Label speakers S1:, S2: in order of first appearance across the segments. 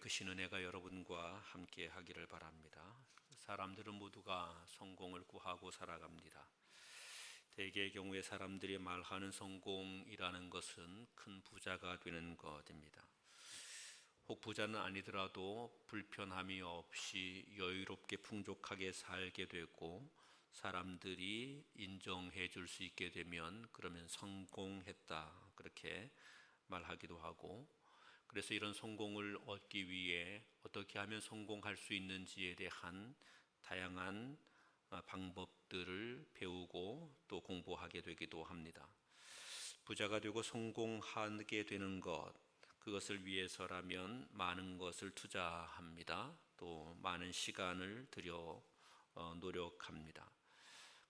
S1: 크신 은혜가 여러분과 함께 하기를 바랍니다. 사람들은 모두가 성공을 구하고 살아갑니다. 대개의 경우에 사람들이 말하는 성공이라는 것은 큰 부자가 되는 것입니다. 혹 부자는 아니더라도 불편함이 없이 여유롭게 풍족하게 살게 되고 사람들이 인정해 줄 수 있게 되면 그러면 성공했다 그렇게 말하기도 하고, 그래서 이런 성공을 얻기 위해 어떻게 하면 성공할 수 있는지에 대한 다양한 방법들을 배우고 또 공부하게 되기도 합니다. 부자가 되고 성공하게 되는 것, 그것을 위해서라면 많은 것을 투자합니다. 또 많은 시간을 들여 노력합니다.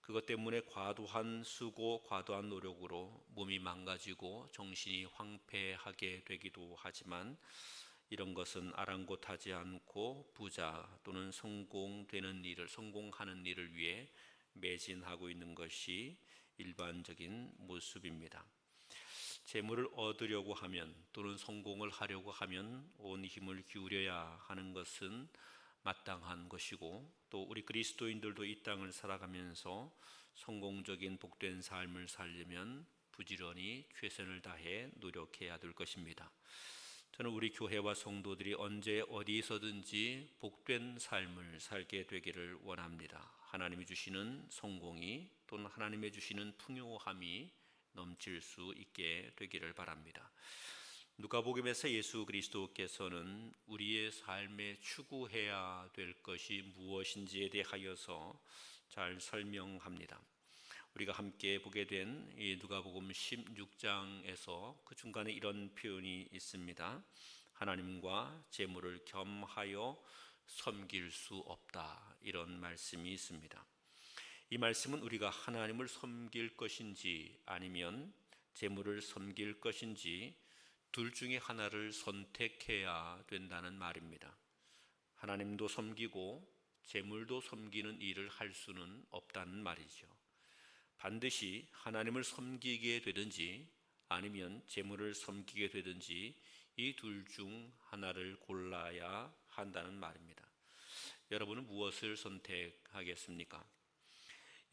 S1: 그것 때문에 과도한 수고, 과도한 노력으로 몸이 망가지고 정신이 황폐하게 되기도 하지만, 이런 것은 아랑곳하지 않고 부자 또는 성공하는 일을 위해 매진하고 있는 것이 일반적인 모습입니다. 재물을 얻으려고 하면 또는 성공을 하려고 하면 온 힘을 기울여야 하는 것은 마땅한 것이고, 또 우리 그리스도인들도 이 땅을 살아가면서 성공적인 복된 삶을 살려면 부지런히 최선을 다해 노력해야 될 것입니다. 저는 우리 교회와 성도들이 언제 어디서든지 복된 삶을 살게 되기를 원합니다. 하나님이 주시는 성공이 또는 하나님이 주시는 풍요함이 넘칠 수 있게 되기를 바랍니다. 누가복음에서 예수 그리스도께서는 우리의 삶에 추구해야 될 것이 무엇인지에 대하여서 잘 설명합니다. 우리가 함께 보게 된 이 누가복음 16장에서 그 중간에 이런 표현이 있습니다. 하나님과 재물을 겸하여 섬길 수 없다, 이런 말씀이 있습니다. 이 말씀은 우리가 하나님을 섬길 것인지 아니면 재물을 섬길 것인지 둘 중에 하나를 선택해야 된다는 말입니다. 하나님도 섬기고 재물도 섬기는 일을 할 수는 없다는 말이죠. 반드시 하나님을 섬기게 되든지 아니면 재물을 섬기게 되든지 이 둘 중 하나를 골라야 한다는 말입니다. 여러분은 무엇을 선택하겠습니까?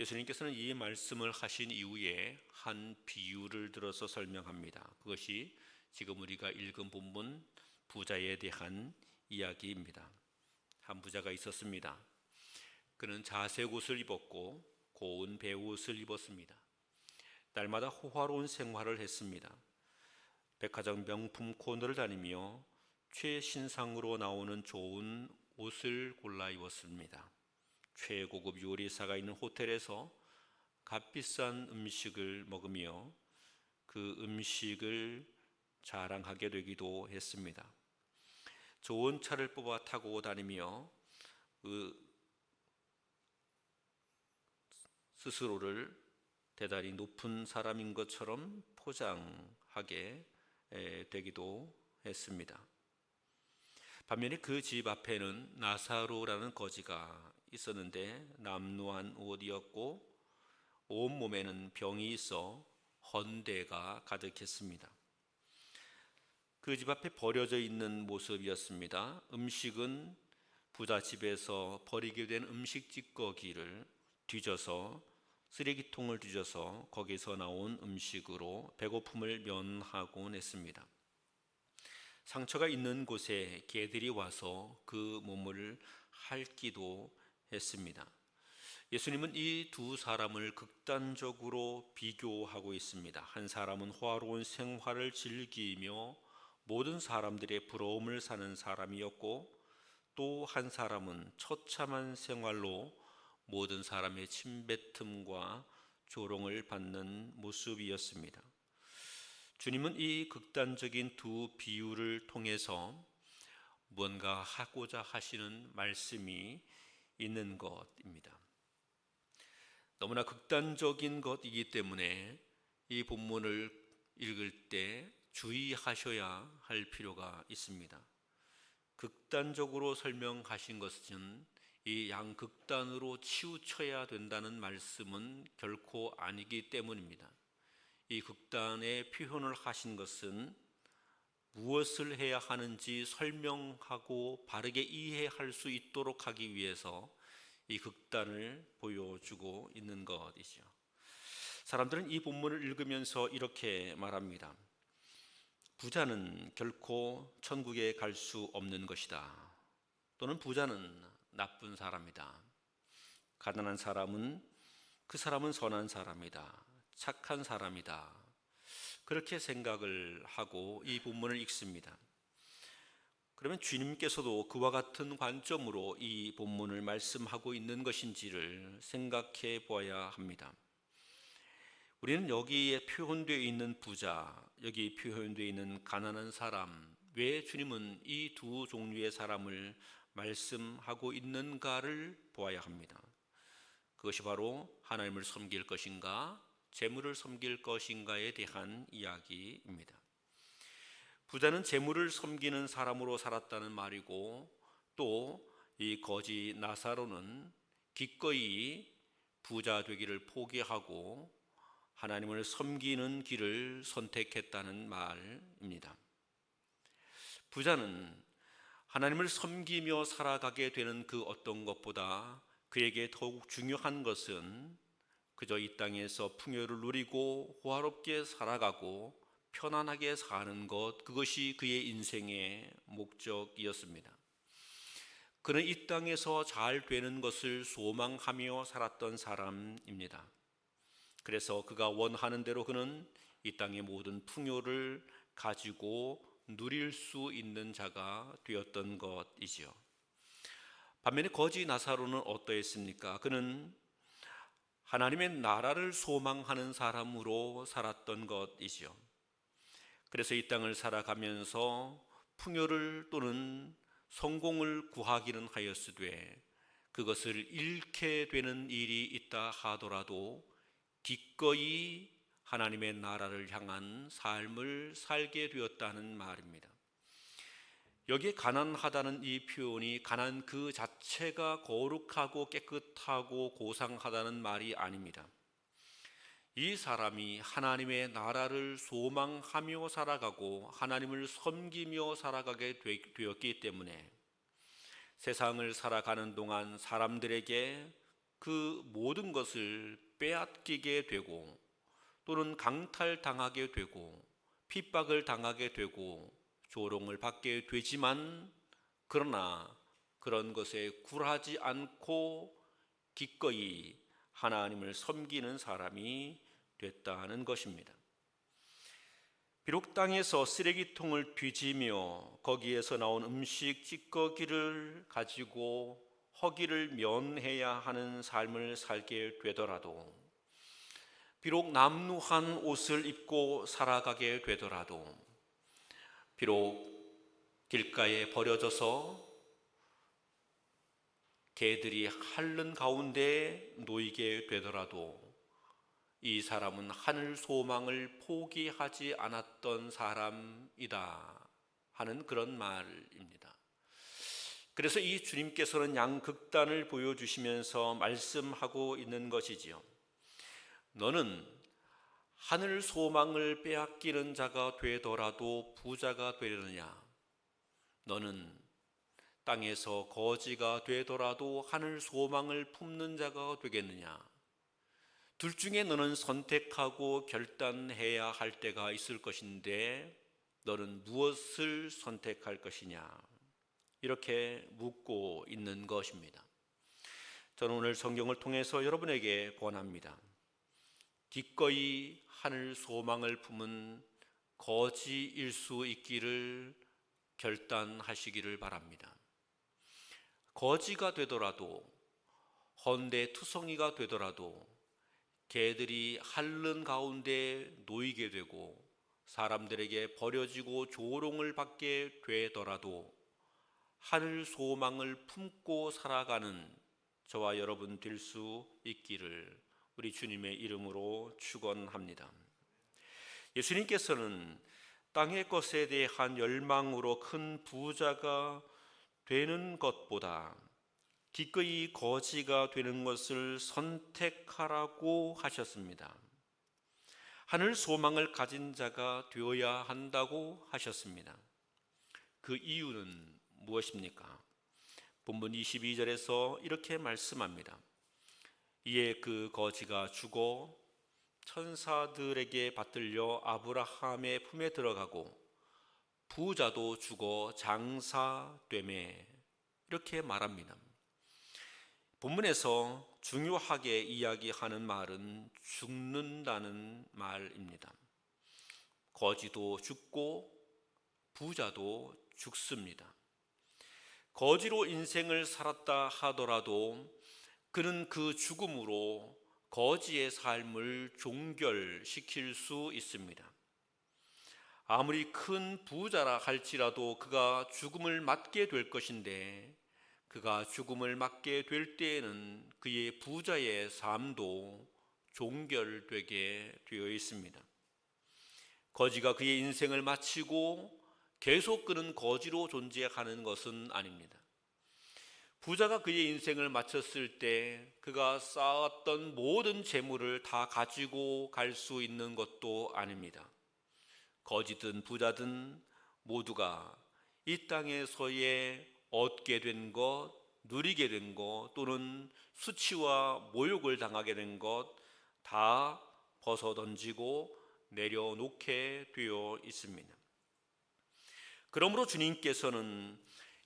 S1: 예수님께서는 이 말씀을 하신 이후에 한 비유를 들어서 설명합니다. 그것이 지금 우리가 읽은 본문 부자에 대한 이야기입니다. 한 부자가 있었습니다. 그는 자색 옷을 입었고 고운 베옷을 입었습니다. 날마다 호화로운 생활을 했습니다. 백화점 명품 코너를 다니며 최신상으로 나오는 좋은 옷을 골라 입었습니다. 최고급 요리사가 있는 호텔에서 값비싼 음식을 먹으며 그 음식을 자랑하게 되기도 했습니다. 좋은 차를 뽑아 타고 다니며 스스로를 대단히 높은 사람인 것처럼 포장하게 되기도 했습니다. 반면에 그 집 앞에는 나사로라는 거지가 있었는데 남루한 옷이었고 온몸에는 병이 있어 헌대가 가득했습니다. 그 집 앞에 버려져 있는 모습이었습니다. 음식은 부잣집에서 버리게 된 음식 찌꺼기를 뒤져서 쓰레기통을 뒤져서 거기서 나온 음식으로 배고픔을 면하곤 했습니다. 상처가 있는 곳에 개들이 와서 그 몸을 핥기도 했습니다. 예수님은 이 두 사람을 극단적으로 비교하고 있습니다. 한 사람은 호화로운 생활을 즐기며 모든 사람들의 부러움을 사는 사람이었고, 또 한 사람은 처참한 생활로 모든 사람의 침뱉음과 조롱을 받는 모습이었습니다. 주님은 이 극단적인 두 비유를 통해서 뭔가 하고자 하시는 말씀이 있는 것입니다. 너무나 극단적인 것이기 때문에 이 본문을 읽을 때 주의하셔야 할 필요가 있습니다. 극단적으로 설명하신 것은 이 양극단으로 치우쳐야 된다는 말씀은 결코 아니기 때문입니다. 이 극단의 표현을 하신 것은 무엇을 해야 하는지 설명하고 바르게 이해할 수 있도록 하기 위해서 이 극단을 보여주고 있는 것이죠. 사람들은 이 본문을 읽으면서 이렇게 말합니다. 부자는 결코 천국에 갈 수 없는 것이다. 또는 부자는 나쁜 사람이다. 가난한 사람은 그 사람은 선한 사람이다. 착한 사람이다. 그렇게 생각을 하고 이 본문을 읽습니다. 그러면 주님께서도 그와 같은 관점으로 이 본문을 말씀하고 있는 것인지를 생각해 보아야 합니다. 우리는 여기에 표현되어 있는 부자, 여기 표현되어 있는 가난한 사람, 왜 주님은 이 두 종류의 사람을 말씀하고 있는가를 보아야 합니다. 그것이 바로 하나님을 섬길 것인가, 재물을 섬길 것인가에 대한 이야기입니다. 부자는 재물을 섬기는 사람으로 살았다는 말이고, 또 이 거지 나사로는 기꺼이 부자 되기를 포기하고 하나님을 섬기는 길을 선택했다는 말입니다. 부자는 하나님을 섬기며 살아가게 되는 그 어떤 것보다 그에게 더욱 중요한 것은 그저 이 땅에서 풍요를 누리고 호화롭게 살아가고 편안하게 사는 것, 그것이 그의 인생의 목적이었습니다. 그는 이 땅에서 잘 되는 것을 소망하며 살았던 사람입니다. 그래서 그가 원하는 대로 그는 이 땅의 모든 풍요를 가지고 누릴 수 있는 자가 되었던 것이지요. 반면에 거지 나사로는 어떠했습니까? 그는 하나님의 나라를 소망하는 사람으로 살았던 것이지요. 그래서 이 땅을 살아가면서 풍요를 또는 성공을 구하기는 하였으되 그것을 잃게 되는 일이 있다 하더라도 기꺼이 하나님의 나라를 향한 삶을 살게 되었다는 말입니다. 여기에 가난하다는 이 표현이 가난 그 자체가 거룩하고 깨끗하고 고상하다는 말이 아닙니다. 이 사람이 하나님의 나라를 소망하며 살아가고 하나님을 섬기며 살아가게 되었기 때문에 세상을 살아가는 동안 사람들에게 그 모든 것을 빼앗기게 되고 또는 강탈당하게 되고 핍박을 당하게 되고 조롱을 받게 되지만, 그러나 그런 것에 굴하지 않고 기꺼이 하나님을 섬기는 사람이 됐다는 것입니다. 비록 땅에서 쓰레기통을 뒤지며 거기에서 나온 음식 찌꺼기를 가지고 허기를 면해야 하는 삶을 살게 되더라도, 비록 남루한 옷을 입고 살아가게 되더라도, 비록 길가에 버려져서 개들이 핥는 가운데 놓이게 되더라도 이 사람은 하늘 소망을 포기하지 않았던 사람이다 하는 그런 말입니다. 그래서 이 주님께서는 양극단을 보여주시면서 말씀하고 있는 것이지요. 너는 하늘 소망을 빼앗기는 자가 되더라도 부자가 되려느냐? 너는 땅에서 거지가 되더라도 하늘 소망을 품는 자가 되겠느냐? 둘 중에 너는 선택하고 결단해야 할 때가 있을 것인데 너는 무엇을 선택할 것이냐? 이렇게 묻고 있는 것입니다. 저는 오늘 성경을 통해서 여러분에게 권합니다. 기꺼이 하늘 소망을 품은 거지일 수 있기를 결단하시기를 바랍니다. 거지가 되더라도, 헌데 투성이가 되더라도, 개들이 핥는 가운데 놓이게 되고 사람들에게 버려지고 조롱을 받게 되더라도 하늘 소망을 품고 살아가는 저와 여러분 될 수 있기를 우리 주님의 이름으로 축원합니다. 예수님께서는 땅의 것에 대한 열망으로 큰 부자가 되는 것보다 기꺼이 거지가 되는 것을 선택하라고 하셨습니다. 하늘 소망을 가진 자가 되어야 한다고 하셨습니다. 그 이유는 무엇입니까? 본문 22절에서 이렇게 말씀합니다. 이에 그 거지가 죽어 천사들에게 받들려 아브라함의 품에 들어가고 부자도 죽어 장사되매, 이렇게 말합니다. 본문에서 중요하게 이야기하는 말은 죽는다는 말입니다. 거지도 죽고 부자도 죽습니다. 거지로 인생을 살았다 하더라도 그는 그 죽음으로 거지의 삶을 종결시킬 수 있습니다. 아무리 큰 부자라 할지라도 그가 죽음을 맞게 될 것인데, 그가 죽음을 맞게 될 때에는 그의 부자의 삶도 종결되게 되어 있습니다. 거지가 그의 인생을 마치고 계속 그는 거지로 존재하는 것은 아닙니다. 부자가 그의 인생을 마쳤을 때 그가 쌓았던 모든 재물을 다 가지고 갈 수 있는 것도 아닙니다. 거지든 부자든 모두가 이 땅에서의 얻게 된 것, 누리게 된 것, 또는 수치와 모욕을 당하게 된 것 다 벗어던지고 내려놓게 되어 있습니다. 그러므로 주님께서는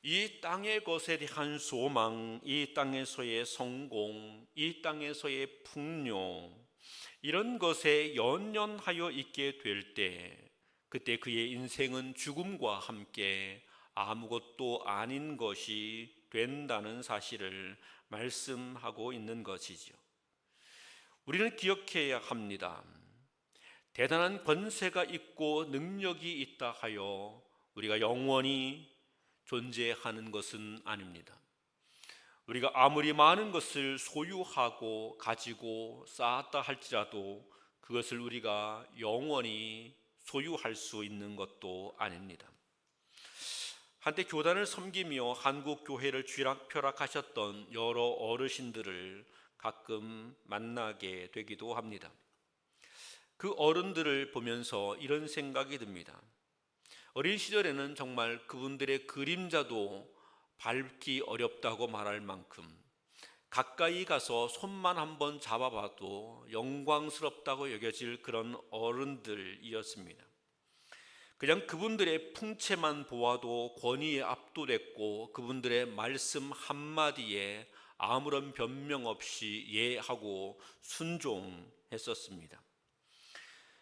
S1: 이 땅의 것에 대한 소망, 이 땅에서의 성공, 이 땅에서의 풍요, 이런 것에 연연하여 있게 될 때, 그때 그의 인생은 죽음과 함께 아무것도 아닌 것이 된다는 사실을 말씀하고 있는 것이죠. 우리는 기억해야 합니다. 대단한 권세가 있고 능력이 있다 하여 우리가 영원히 존재하는 것은 아닙니다. 우리가 아무리 많은 것을 소유하고 가지고 쌓았다 할지라도 그것을 우리가 영원히 소유할 수 있는 것도 아닙니다. 한때 교단을 섬기며 한국 교회를 쥐락펴락하셨던 여러 어르신들을 가끔 만나게 되기도 합니다. 그 어른들을 보면서 이런 생각이 듭니다. 어린 시절에는 정말 그분들의 그림자도 밟기 어렵다고 말할 만큼 가까이 가서 손만 한번 잡아봐도 영광스럽다고 여겨질 그런 어른들이었습니다. 그냥 그분들의 풍채만 보아도 권위에 압도됐고 그분들의 말씀 한마디에 아무런 변명 없이 예하고 순종했었습니다.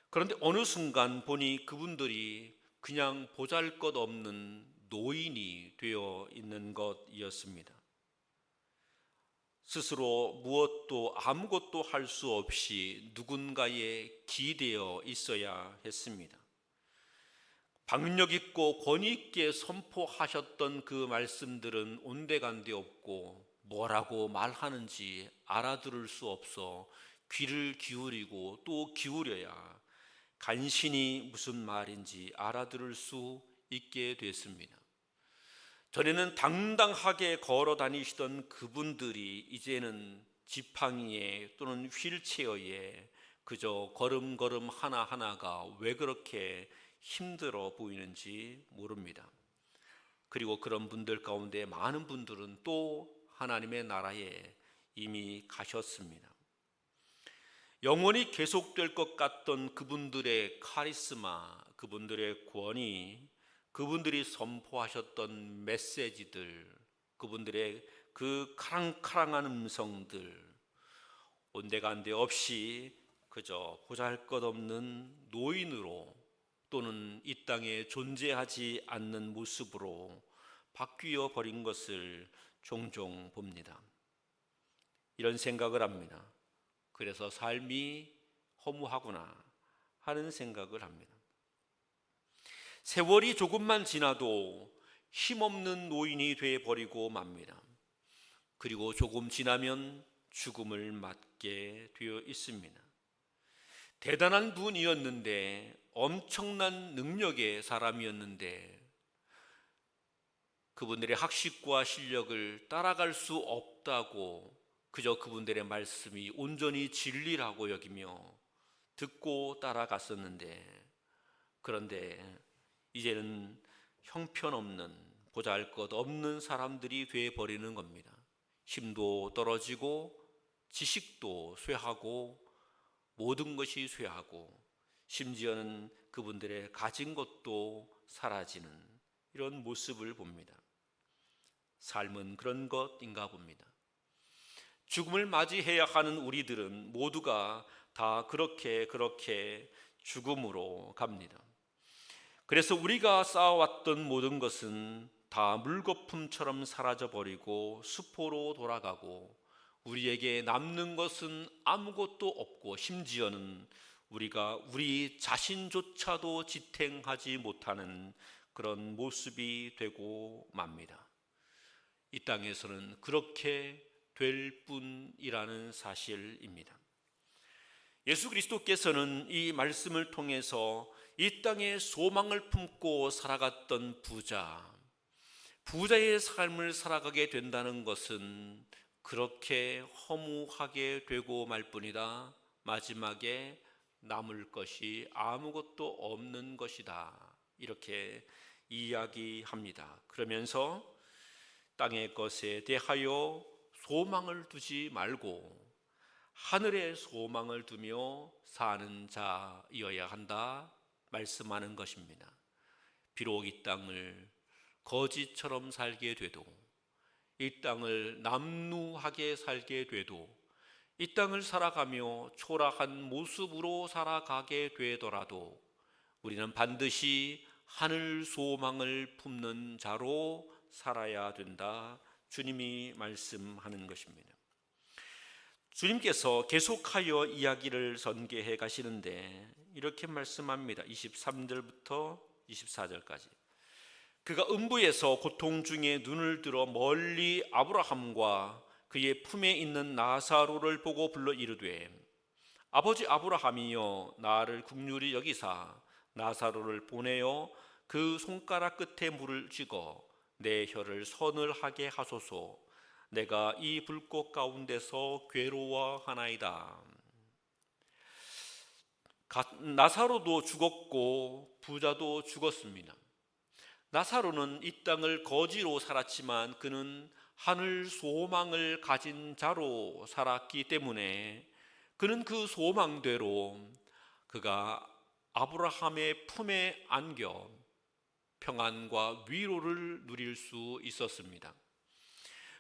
S1: 그런데 어느 순간 보니 그분들이 그냥 보잘것없는 노인이 되어 있는 것이었습니다. 스스로 무엇도 아무것도 할 수 없이 누군가에 기대어 있어야 했습니다. 박력 있고 권위 있게 선포하셨던 그 말씀들은 온데간데 없고 뭐라고 말하는지 알아들을 수 없어 귀를 기울이고 또 기울여야 간신히 무슨 말인지 알아들을 수 있게 됐습니다. 전에는 당당하게 걸어 다니시던 그분들이 이제는 지팡이에 또는 휠체어에 그저 걸음걸음 하나하나가 왜 그렇게 힘들어 보이는지 모릅니다. 그리고 그런 분들 가운데 많은 분들은 또 하나님의 나라에 이미 가셨습니다. 영원히 계속될 것 같던 그분들의 카리스마, 그분들의 권위, 그분들이 선포하셨던 메시지들, 그분들의 그 카랑카랑한 음성들, 온데간데 없이 그저 보잘것없는 노인으로 또는 이 땅에 존재하지 않는 모습으로 바뀌어 버린 것을 종종 봅니다. 이런 생각을 합니다. 그래서 삶이 허무하구나 하는 생각을 합니다. 세월이 조금만 지나도 힘없는 노인이 되어버리고 맙니다. 그리고 조금 지나면 죽음을 맞게 되어 있습니다. 대단한 분이었는데, 엄청난 능력의 사람이었는데 그분들의 학식과 실력을 따라갈 수 없다고 그저 그분들의 말씀이 온전히 진리라고 여기며 듣고 따라갔었는데, 그런데 이제는 형편없는, 보잘것없는 사람들이 되어버리는 겁니다. 힘도 떨어지고 지식도 쇠하고 모든 것이 쇠하고 심지어는 그분들의 가진 것도 사라지는 이런 모습을 봅니다. 삶은 그런 것인가 봅니다. 죽음을 맞이해야 하는 우리들은 모두가 다 그렇게 죽음으로 갑니다. 그래서 우리가 쌓아왔던 모든 것은 다 물거품처럼 사라져버리고 수포로 돌아가고 우리에게 남는 것은 아무것도 없고 심지어는 우리가 우리 자신조차도 지탱하지 못하는 그런 모습이 되고 맙니다. 이 땅에서는 그렇게 될 뿐이라는 사실입니다. 예수 그리스도께서는 이 말씀을 통해서 이 땅에 소망을 품고 살아갔던 부자의 삶을 살아가게 된다는 것은 그렇게 허무하게 되고 말 뿐이다. 마지막에 남을 것이 아무것도 없는 것이다. 이렇게 이야기합니다. 그러면서 땅의 것에 대하여 소망을 두지 말고 하늘에 소망을 두며 사는 자이어야 한다 말씀하는 것입니다. 비록 이 땅을 거지처럼 살게 돼도, 이 땅을 남루하게 살게 돼도, 이 땅을 살아가며 초라한 모습으로 살아가게 되더라도 우리는 반드시 하늘 소망을 품는 자로 살아야 된다. 주님이 말씀하는 것입니다. 주님께서 계속하여 이야기를 전개해 가시는데 이렇게 말씀합니다. 23절부터 24절까지. 그가 음부에서 고통 중에 눈을 들어 멀리 아브라함과 그의 품에 있는 나사로를 보고 불러 이르되 아버지 아브라함이여 나를 긍휼히 여기사 나사로를 보내어 그 손가락 끝에 물을 쥐고 내 혀를 서늘하게 하소서. 내가 이 불꽃 가운데서 괴로워하나이다. 나사로도 죽었고 부자도 죽었습니다. 나사로는 이 땅을 거지로 살았지만 그는 하늘 소망을 가진 자로 살았기 때문에 그는 그 소망대로 그가 아브라함의 품에 안겨 평안과 위로를 누릴 수 있었습니다.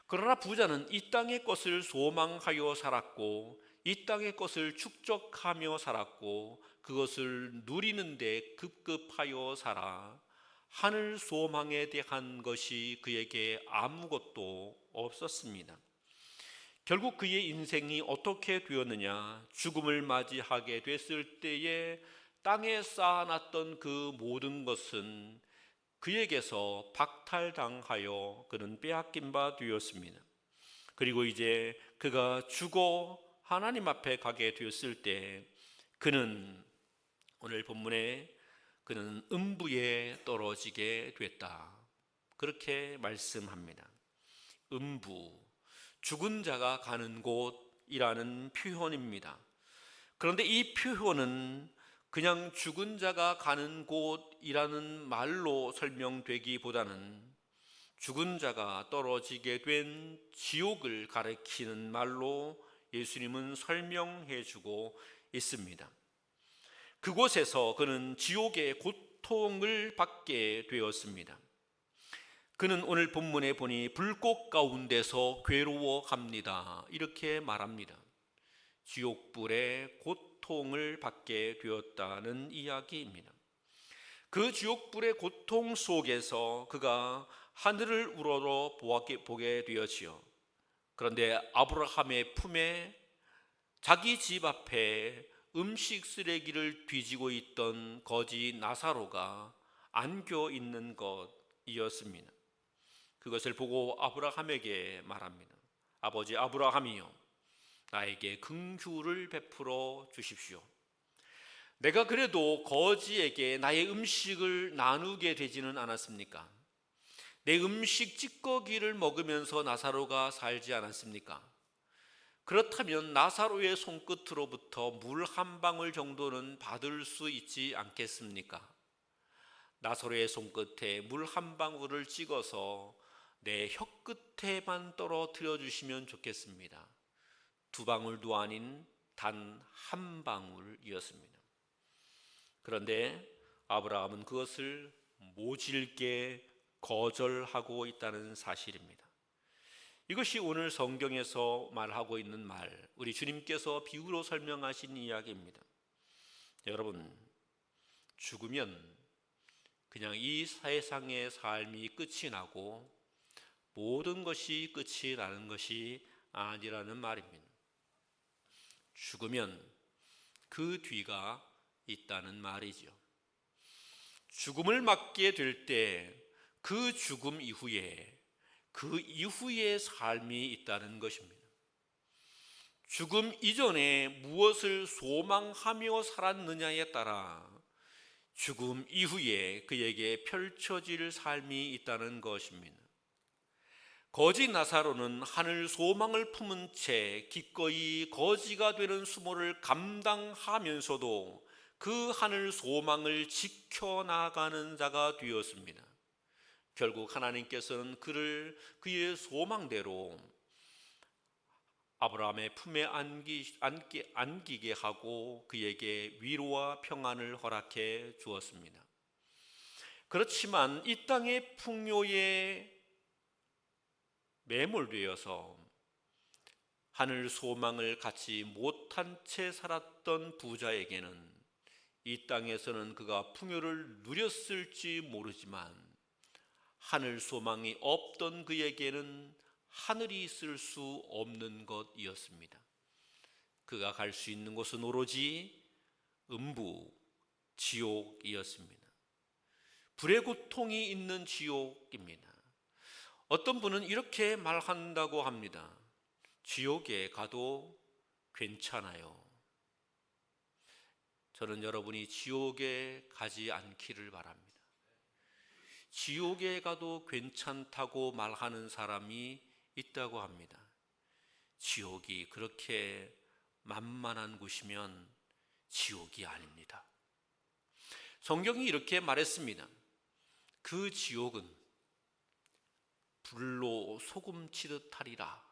S1: 그러나 부자는 이 땅의 것을 소망하여 살았고 이 땅의 것을 축적하며 살았고 그것을 누리는데 급급하여 살아 하늘 소망에 대한 것이 그에게 아무것도 없었습니다. 결국 그의 인생이 어떻게 되었느냐? 죽음을 맞이하게 됐을 때에 땅에 쌓아놨던 그 모든 것은 그에게서 박탈당하여 그는 빼앗긴 바 되었습니다. 그리고 이제 그가 죽어 하나님 앞에 가게 되었을 때 그는 오늘 본문에 그는 음부에 떨어지게 됐다. 그렇게 말씀합니다. 음부, 죽은 자가 가는 곳이라는 표현입니다. 그런데 이 표현은 그냥 죽은 자가 가는 곳이라는 말로 설명되기보다는 죽은 자가 떨어지게 된 지옥을 가리키는 말로 예수님은 설명해 주고 있습니다. 그곳에서 그는 지옥의 고통을 받게 되었습니다. 그는 오늘 본문에 보니 불꽃 가운데서 괴로워합니다. 이렇게 말합니다. 지옥불의 고통을 받게 되었다는 이야기입니다. 그 지옥불의 고통 속에서 그가 하늘을 우러러 보게 되었지요. 그런데 아브라함의 품에 자기 집 앞에 음식 쓰레기를 뒤지고 있던 거지 나사로가 안겨 있는 것이었습니다. 그것을 보고 아브라함에게 말합니다. 아버지 아브라함이요, 나에게 긍휼을 베풀어 주십시오. 내가 그래도 거지에게 나의 음식을 나누게 되지는 않았습니까? 내 음식 찌꺼기를 먹으면서 나사로가 살지 않았습니까? 그렇다면 나사로의 손끝으로부터 물 한 방울 정도는 받을 수 있지 않겠습니까? 나사로의 손끝에 물 한 방울을 찍어서 내 혀끝에만 떨어뜨려 주시면 좋겠습니다. 두 방울도 아닌 단 한 방울이었습니다. 그런데 아브라함은 그것을 모질게 거절하고 있다는 사실입니다. 이것이 오늘 성경에서 말하고 있는 말, 우리 주님께서 비유로 설명하신 이야기입니다. 여러분, 죽으면 그냥 이 세상의 삶이 끝이 나고 모든 것이 끝이 나는 것이 아니라는 말입니다. 죽으면 그 뒤가 있다는 말이죠. 죽음을 맞게 될 때 그 죽음 이후에 그 이후의 삶이 있다는 것입니다. 죽음 이전에 무엇을 소망하며 살았느냐에 따라 죽음 이후에 그에게 펼쳐질 삶이 있다는 것입니다. 거지 나사로는 하늘 소망을 품은 채 기꺼이 거지가 되는 수모를 감당하면서도 그 하늘 소망을 지켜나가는 자가 되었습니다. 결국 하나님께서는 그를 그의 소망대로 아브라함의 품에 안기게 하고 그에게 위로와 평안을 허락해 주었습니다. 그렇지만 이 땅의 풍요에 매몰되어서 하늘 소망을 갖지 못한 채 살았던 부자에게는 이 땅에서는 그가 풍요를 누렸을지 모르지만 하늘 소망이 없던 그에게는 하늘이 있을 수 없는 것이었습니다. 그가 갈 수 있는 곳은 오로지 음부, 지옥이었습니다. 불의 고통이 있는 지옥입니다. 어떤 분은 이렇게 말한다고 합니다. 지옥에 가도 괜찮아요. 저는 여러분이 지옥에 가지 않기를 바랍니다. 지옥에 가도 괜찮다고 말하는 사람이 있다고 합니다. 지옥이 그렇게 만만한 곳이면 지옥이 아닙니다. 성경이 이렇게 말했습니다. 그 지옥은 불로 소금치듯 하리라,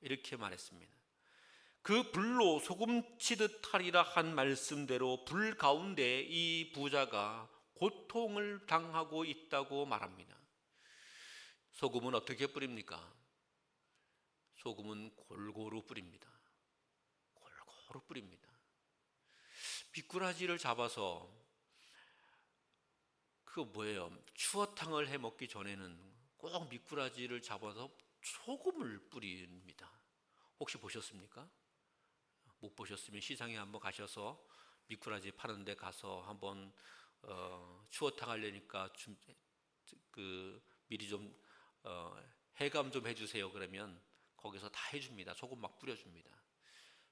S1: 이렇게 말했습니다. 그 불로 소금치듯 하리라 한 말씀대로 불 가운데 이 부자가 고통을 당하고 있다고 말합니다. 소금은 어떻게 뿌립니까? 소금은 골고루 뿌립니다. 골고루 뿌립니다. 미꾸라지를 잡아서 추어탕을 해 먹기 전에는 꼭 미꾸라지를 잡아서 소금을 뿌립니다. 혹시 보셨습니까? 못 보셨으면 시장에 한번 가셔서 미꾸라지 파는 데 가서 한번 추어탕 하려니까 미리 좀 해감 좀 해주세요. 그러면 거기서 다 해줍니다. 소금 막 뿌려줍니다.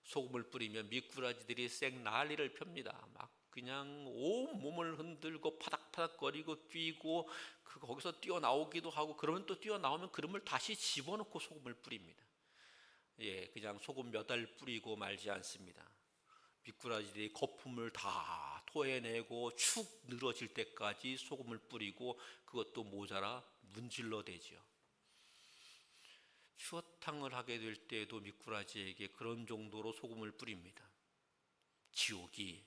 S1: 소금을 뿌리면 미꾸라지들이 쌩 난리를 펴니다. 막 그냥 온 몸을 흔들고 파닥파닥거리고 뛰고 거기서 뛰어나오기도 하고, 그러면 또 뛰어나오면 그름을 다시 집어넣고 소금을 뿌립니다. 그냥 소금 몇 알 뿌리고 말지 않습니다. 미꾸라지들이 거품을 다 토해내고 축 늘어질 때까지 소금을 뿌리고, 그것도 모자라 문질러 대죠. 추어탕을 하게 될 때에도 미꾸라지에게 그런 정도로 소금을 뿌립니다. 지옥이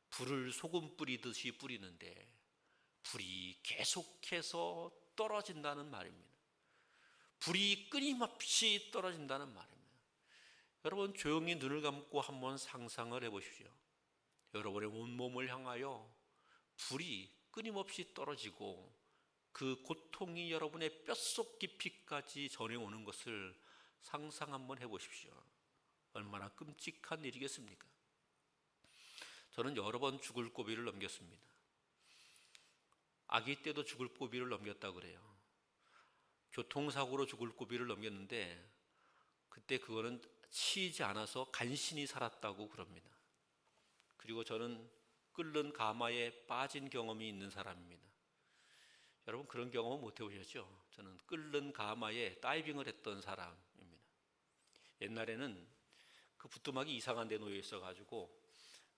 S1: 불을 소금 뿌리듯이 뿌리는데 불이 계속해서 떨어진다는 말입니다. 불이 끊임없이 떨어진다는 말입니다. 여러분, 조용히 눈을 감고 한번 상상을 해보십시오. 여러분의 온몸을 향하여 불이 끊임없이 떨어지고 그 고통이 여러분의 뼛속 깊이까지 전해오는 것을 상상 한번 해보십시오. 얼마나 끔찍한 일이겠습니까? 저는 여러 번 죽을 고비를 넘겼습니다. 아기 때도 죽을 고비를 넘겼다고 그래요. 교통사고로 죽을 고비를 넘겼는데 그때 그거는 치이지 않아서 간신히 살았다고 그럽니다. 그리고 저는 끓는 가마에 빠진 경험이 있는 사람입니다. 여러분, 그런 경험은 못 해보셨죠? 저는 끓는 가마에 다이빙을 했던 사람입니다. 옛날에는 그 부뚜막이 이상한 데 놓여 있어가지고,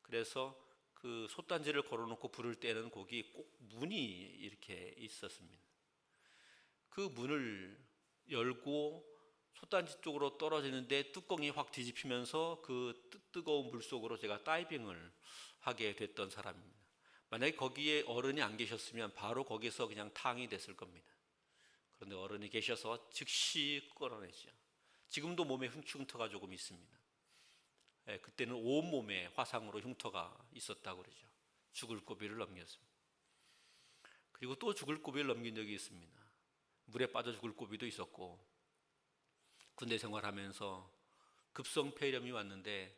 S1: 그래서 그 솥단지를 걸어놓고 불을 때는 거기 꼭 문이 이렇게 있었습니다. 그 문을 열고 솥단지 쪽으로 떨어지는데 뚜껑이 확 뒤집히면서 그 뜨거운 물 속으로 제가 다이빙을 하게 됐던 사람입니다. 만약에 거기에 어른이 안 계셨으면 바로 거기서 그냥 탕이 됐을 겁니다. 그런데 어른이 계셔서 즉시 끌어내죠. 지금도 몸에 흉터가 조금 있습니다. 그때는 온몸에 화상으로 흉터가 있었다고 그러죠. 죽을 고비를 넘겼습니다. 그리고 또 죽을 고비를 넘긴 적이 있습니다. 물에 빠져 죽을 고비도 있었고, 군대 생활하면서 급성 폐렴이 왔는데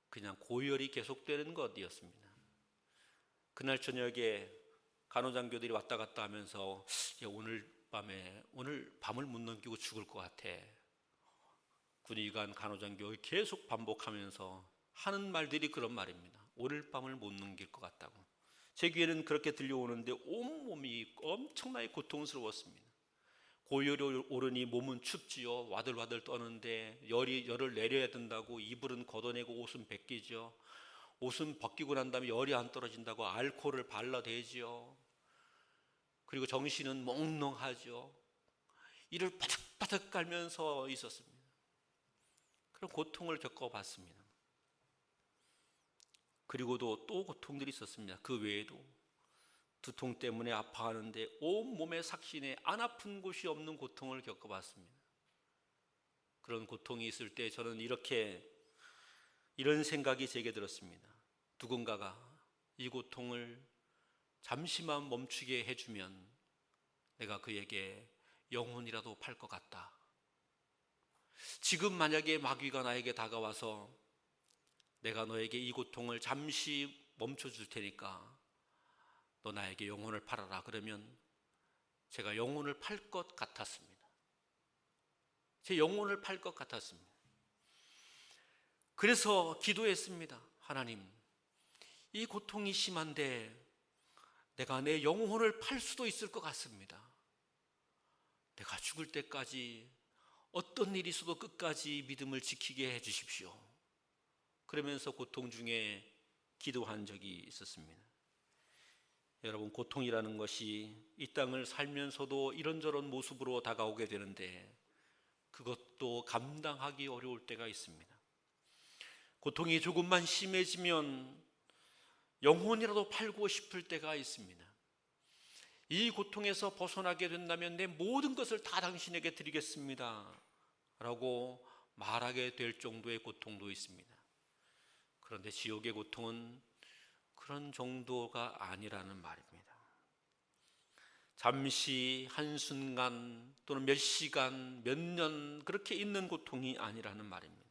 S1: 그냥 고열이 계속되는 것이었습니다. 그날 저녁에 간호장교들이 왔다 갔다 하면서 오늘 밤을 못 넘기고 죽을 것 같아. 군의관 간호장교 계속 반복하면서 하는 말들이 그런 말입니다. 오늘 밤을 못 넘길 것 같다고. 제 귀에는 그렇게 들려오는데 온몸이 엄청나게 고통스러웠습니다. 고열이 오르니 몸은 춥지요. 와들와들 떠는데 열을 내려야 된다고 이불은 걷어내고 옷은 벗기죠. 옷은 벗기고 난 다음에 열이 안 떨어진다고 알코올을 발라대지요. 그리고 정신은 몽롱하죠. 이를 바득바득 깔면서 있었습니다. 그런 고통을 겪어봤습니다. 그리고도 또 고통들이 있었습니다. 그 외에도 두통 때문에 아파하는데 온몸에 삭신에 안 아픈 곳이 없는 고통을 겪어봤습니다. 그런 고통이 있을 때 저는 이런 생각이 제게 들었습니다. 누군가가 이 고통을 잠시만 멈추게 해주면 내가 그에게 영혼이라도 팔 것 같다. 지금 만약에 마귀가 나에게 다가와서 내가 너에게 이 고통을 잠시 멈춰줄 테니까 너 나에게 영혼을 팔아라. 그러면 제가 영혼을 팔 것 같았습니다. 제 영혼을 팔 것 같았습니다. 그래서 기도했습니다. 하나님, 이 고통이 심한데 내가 내 영혼을 팔 수도 있을 것 같습니다. 내가 죽을 때까지 어떤 일이 있어도 끝까지 믿음을 지키게 해 주십시오. 그러면서 고통 중에 기도한 적이 있었습니다. 여러분, 고통이라는 것이 이 땅을 살면서도 이런저런 모습으로 다가오게 되는데 그것도 감당하기 어려울 때가 있습니다. 고통이 조금만 심해지면 영혼이라도 팔고 싶을 때가 있습니다. 이 고통에서 벗어나게 된다면 내 모든 것을 다 당신에게 드리겠습니다 라고 말하게 될 정도의 고통도 있습니다. 그런데 지옥의 고통은 그런 정도가 아니라는 말입니다. 잠시 한순간 또는 몇 시간, 몇 년 그렇게 있는 고통이 아니라는 말입니다.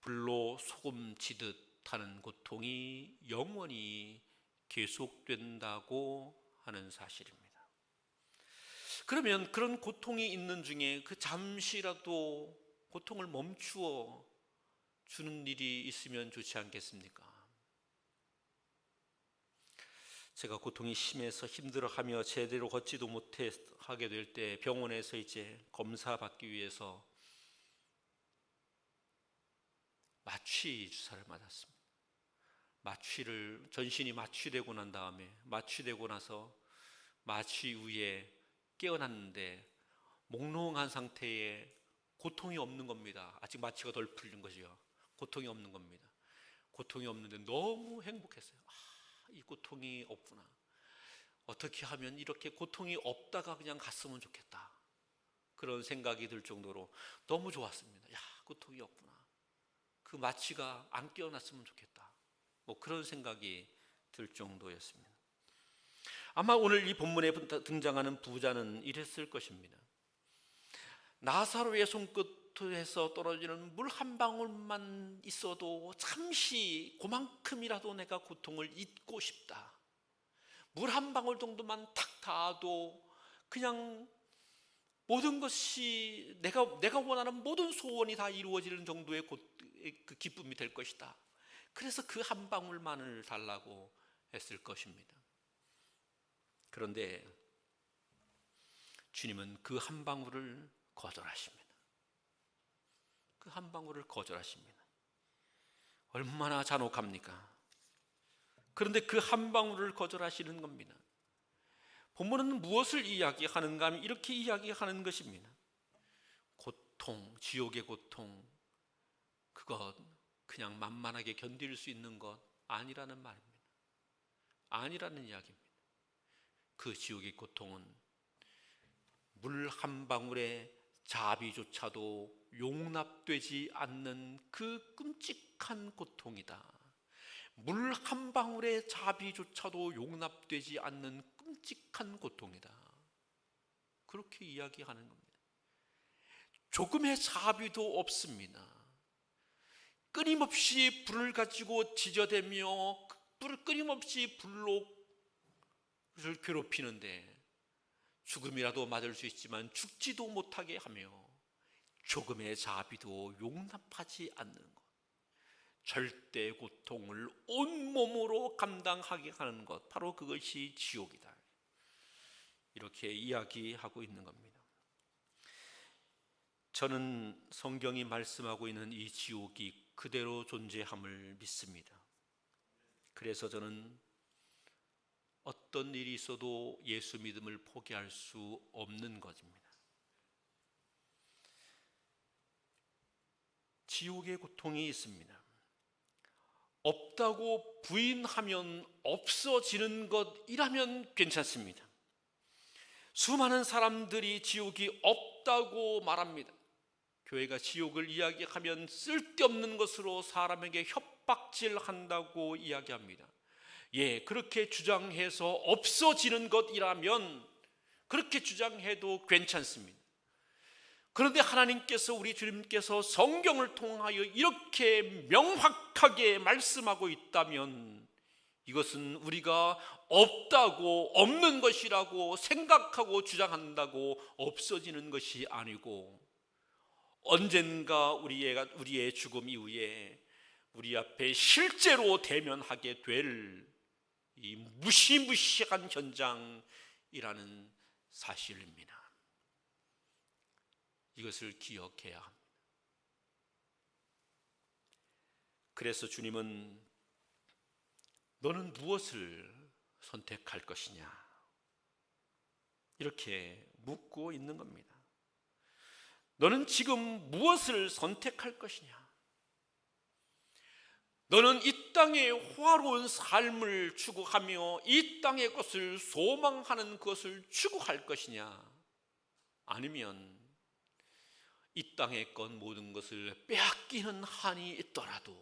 S1: 불로 소금 치듯 하는 고통이 영원히 계속된다고 하는 사실입니다. 그러면 그런 고통이 있는 중에 그 잠시라도 고통을 멈추어 주는 일이 있으면 좋지 않겠습니까? 제가 고통이 심해서 힘들어하며 제대로 걷지도 못하게 될 때 병원에서 이제 검사 받기 위해서 마취 주사를 맞았습니다. 전신이 마취되고 난 다음에 마취되고 나서 마취 후에 깨어났는데 몽롱한 상태에 고통이 없는 겁니다. 아직 마취가 덜 풀린 거죠. 고통이 없는 겁니다. 고통이 없는데 너무 행복했어요. 이 고통이 없구나. 어떻게 하면 이렇게 고통이 없다가 그냥 갔으면 좋겠다. 그런 생각이 들 정도로 너무 좋았습니다. 고통이 없구나. 그 마취가 안 깨어났으면 좋겠다. 그런 생각이 들 정도였습니다. 아마 오늘 이 본문에 등장하는 부자는 이랬을 것입니다. 나사로의 손끝에서 떨어지는 물 한 방울만 있어도 잠시 그만큼이라도 내가 고통을 잊고 싶다. 물 한 방울 정도만 탁 닿아도 그냥 모든 것이 내가 원하는 모든 소원이 다 이루어지는 정도의 그 기쁨이 될 것이다. 그래서 그 한 방울만을 달라고 했을 것입니다. 그런데 주님은 그 한 방울을 거절하십니다. 그 한 방울을 거절하십니다. 얼마나 잔혹합니까? 그런데 그 한 방울을 거절하시는 겁니다. 본문은 무엇을 이야기하는가 하면 이렇게 이야기하는 것입니다. 고통, 지옥의 고통, 그것 그냥 만만하게 견딜 수 있는 것 아니라는 말입니다. 아니라는 이야기입니다. 그 지옥의 고통은 물 한 방울의 자비조차도 용납되지 않는 그 끔찍한 고통이다. 물 한 방울의 자비조차도 용납되지 않는 끔찍한 고통이다. 그렇게 이야기하는 겁니다. 조금의 자비도 없습니다. 끊임없이 불을 가지고 지저대며 끊임없이 불로 그를 괴롭히는데 죽음이라도 맞을 수 있지만 죽지도 못하게 하며 조금의 자비도 용납하지 않는 것, 절대 고통을 온몸으로 감당하게 하는 것, 바로 그것이 지옥이다. 이렇게 이야기하고 있는 겁니다. 저는 성경이 말씀하고 있는 이 지옥이 그대로 존재함을 믿습니다. 그래서 저는 어떤 일이 있어도 예수 믿음을 포기할 수 없는 것입니다. 지옥의 고통이 있습니다. 없다고 부인하면 없어지는 것이라면 괜찮습니다. 수많은 사람들이 지옥이 없다고 말합니다. 교회가 지옥을 이야기하면 쓸데없는 것으로 사람에게 협박질한다고 이야기합니다. 예, 그렇게 주장해서 없어지는 것이라면 그렇게 주장해도 괜찮습니다. 그런데 하나님께서, 우리 주님께서 성경을 통하여 이렇게 명확하게 말씀하고 있다면 이것은 우리가 없다고, 없는 것이라고 생각하고 주장한다고 없어지는 것이 아니고 언젠가 우리의 죽음 이후에 우리 앞에 실제로 대면하게 될 이 무시무시한 현장이라는 사실입니다. 이것을 기억해야 합니다. 그래서 주님은 너는 무엇을 선택할 것이냐 이렇게 묻고 있는 겁니다. 너는 지금 무엇을 선택할 것이냐? 너는 이 땅의 화로운 삶을 추구하며 이 땅의 것을 소망하는 것을 추구할 것이냐? 아니면 이 땅의 것 모든 것을 빼앗기는 한이 있더라도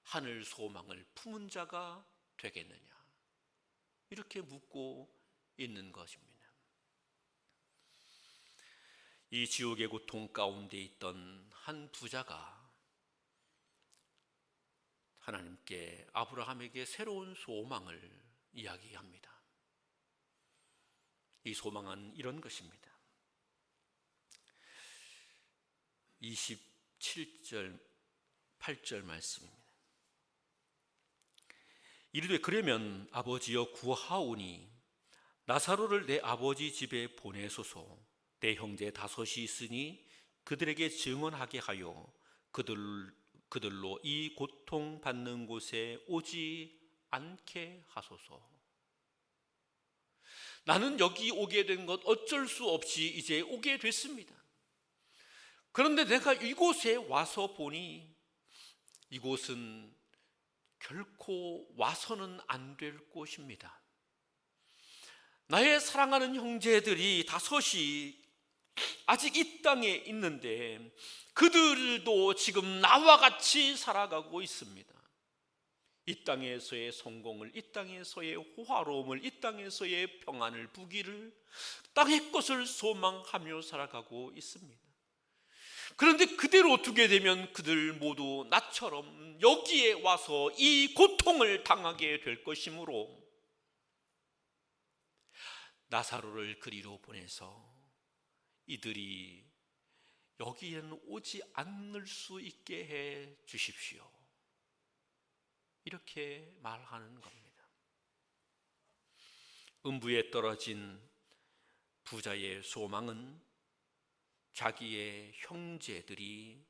S1: 하늘 소망을 품은 자가 되겠느냐? 이렇게 묻고 있는 것입니다. 이 지옥의 고통 가운데 있던 한 부자가 하나님께 아브라함에게 새로운 소망을 이야기합니다. 이 소망은 이런 것입니다. 27절 8절 말씀입니다. 이르되 그러면 아버지여 구하오니 나사로를 내 아버지 집에 보내소서. 내 형제 다섯이 있으니 그들에게 증언하게 하여 그들로 이 고통 받는 곳에 오지 않게 하소서. 나는 여기 오게 된 것 어쩔 수 없이 이제 오게 됐습니다. 그런데 내가 이곳에 와서 보니 이곳은 결코 와서는 안 될 곳입니다. 나의 사랑하는 형제들이 다섯이 아직 이 땅에 있는데 그들도 지금 나와 같이 살아가고 있습니다. 이 땅에서의 성공을, 이 땅에서의 호화로움을, 이 땅에서의 평안을, 부귀를, 땅의 것을 소망하며 살아가고 있습니다. 그런데 그대로 두게 되면 그들 모두 나처럼 여기에 와서 이 고통을 당하게 될 것이므로 나사로를 그리로 보내서 이들이 여기에는 오지 않을 수 있게 해 주십시오. 이렇게 말하는 겁니다. 음부에 떨어진 부자의 소망은 자기의 형제들이,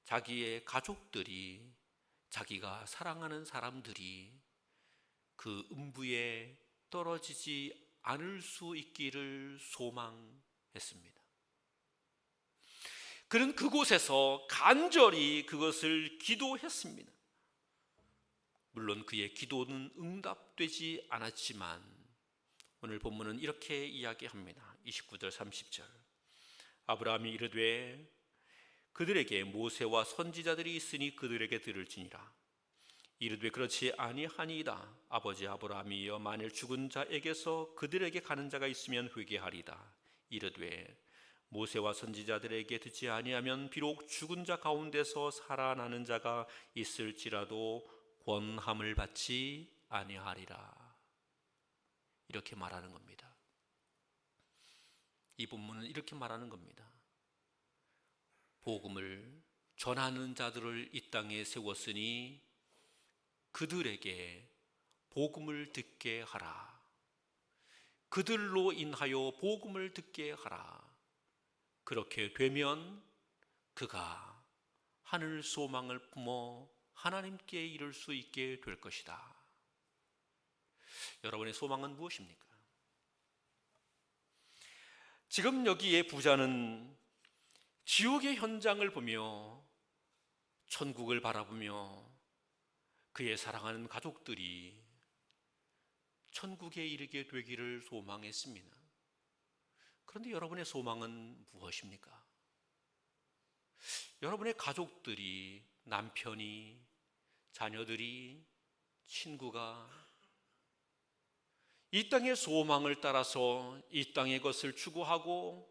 S1: 자기의 가족들이, 자기가 사랑하는 사람들이 그 음부에 떨어지지 않을 수 있기를 소망했습니다. 그는 그곳에서 간절히 그것을 기도했습니다. 물론 그의 기도는 응답되지 않았지만 오늘 본문은 이렇게 이야기합니다. 29절 30절 아브라함이 이르되 그들에게 모세와 선지자들이 있으니 그들에게 들을지니라. 이르되 그렇지 아니하니이다. 아버지 아브라함이여 만일 죽은 자에게서 그들에게 가는 자가 있으면 회개하리다. 이르되 모세와 선지자들에게 듣지 아니하면 비록 죽은 자 가운데서 살아나는 자가 있을지라도 권함을 받지 아니하리라. 이렇게 말하는 겁니다. 이 본문은 이렇게 말하는 겁니다. 복음을 전하는 자들을 이 땅에 세웠으니 그들에게 복음을 듣게 하라. 그들로 인하여 복음을 듣게 하라. 그렇게 되면 그가 하늘 소망을 품어 하나님께 이를 수 있게 될 것이다. 여러분의 소망은 무엇입니까? 지금 여기에 부자는 지옥의 현장을 보며 천국을 바라보며 그의 사랑하는 가족들이 천국에 이르게 되기를 소망했습니다. 그런데 여러분의 소망은 무엇입니까? 여러분의 가족들이, 남편이, 자녀들이, 친구가 이 땅의 소망을 따라서 이 땅의 것을 추구하고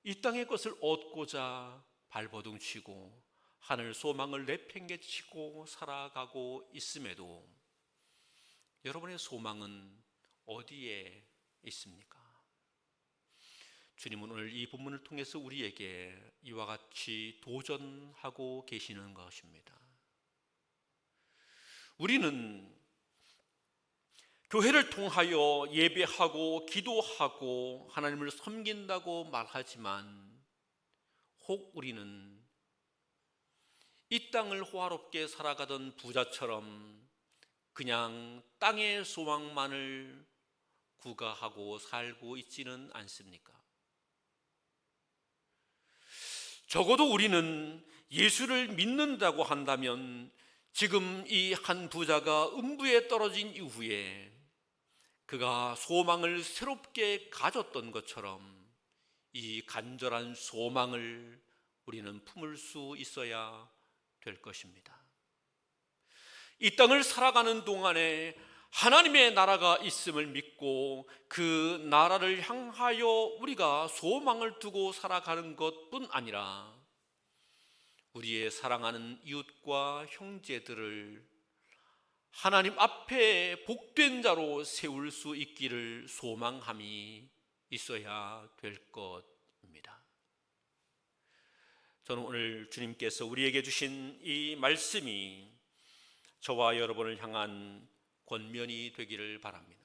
S1: 이 땅의 것을 얻고자 발버둥치고 하늘 소망을 내팽개치고 살아가고 있음에도 여러분의 소망은 어디에 있습니까? 주님은 오늘 이 본문을 통해서 우리에게 이와 같이 도전하고 계시는 것입니다. 우리는 교회를 통하여 예배하고 기도하고 하나님을 섬긴다고 말하지만 혹 우리는 이 땅을 호화롭게 살아가던 부자처럼 그냥 땅의 소망만을 구가하고 살고 있지는 않습니까? 적어도 우리는 예수를 믿는다고 한다면 지금 이 한 부자가 음부에 떨어진 이후에 그가 소망을 새롭게 가졌던 것처럼 이 간절한 소망을 우리는 품을 수 있어야 될 것입니다. 이 땅을 살아가는 동안에 하나님의 나라가 있음을 믿고 그 나라를 향하여 우리가 소망을 두고 살아가는 것뿐 아니라 우리의 사랑하는 이웃과 형제들을 하나님 앞에 복된 자로 세울 수 있기를 소망함이 있어야 될 것입니다. 저는 오늘 주님께서 우리에게 주신 이 말씀이 저와 여러분을 향한 권면이 되기를 바랍니다.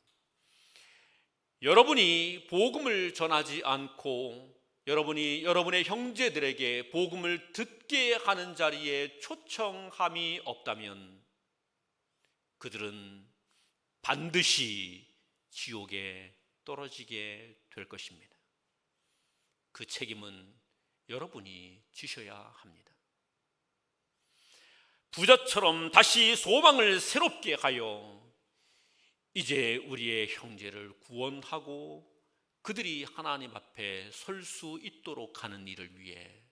S1: 여러분이 복음을 전하지 않고 여러분이 여러분의 형제들에게 복음을 듣게 하는 자리에 초청함이 없다면 그들은 반드시 지옥에 떨어지게 될 것입니다. 그 책임은 여러분이 지셔야 합니다. 부자처럼 다시 소망을 새롭게 하여 이제 우리의 형제를 구원하고 그들이 하나님 앞에 설 수 있도록 하는 일을 위해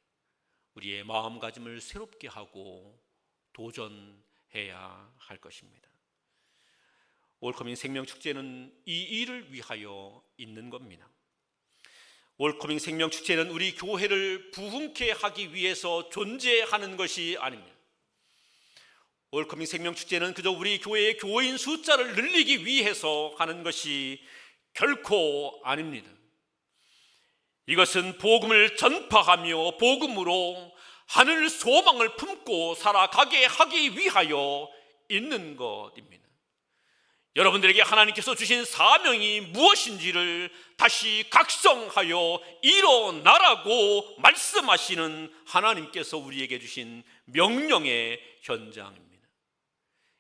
S1: 우리의 마음가짐을 새롭게 하고 도전해야 할 것입니다. 올커밍 생명축제는 이 일을 위하여 있는 겁니다. 올커밍 생명축제는 우리 교회를 부흥케 하기 위해서 존재하는 것이 아닙니다. 올커밍 생명축제는 그저 우리 교회의 교인 숫자를 늘리기 위해서 하는 것이 결코 아닙니다. 이것은 복음을 전파하며 복음으로 하늘 소망을 품고 살아가게 하기 위하여 있는 것입니다. 여러분들에게 하나님께서 주신 사명이 무엇인지를 다시 각성하여 일어나라고 말씀하시는 하나님께서 우리에게 주신 명령의 현장입니다.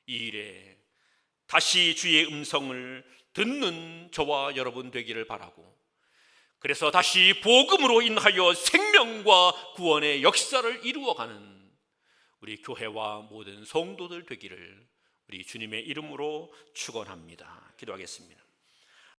S1: 이 일에 다시 주의 음성을 듣는 저와 여러분 되기를 바라고, 그래서 다시 복음으로 인하여 생명과 구원의 역사를 이루어가는 우리 교회와 모든 성도들 되기를 우리 주님의 이름으로 축원합니다. 기도하겠습니다.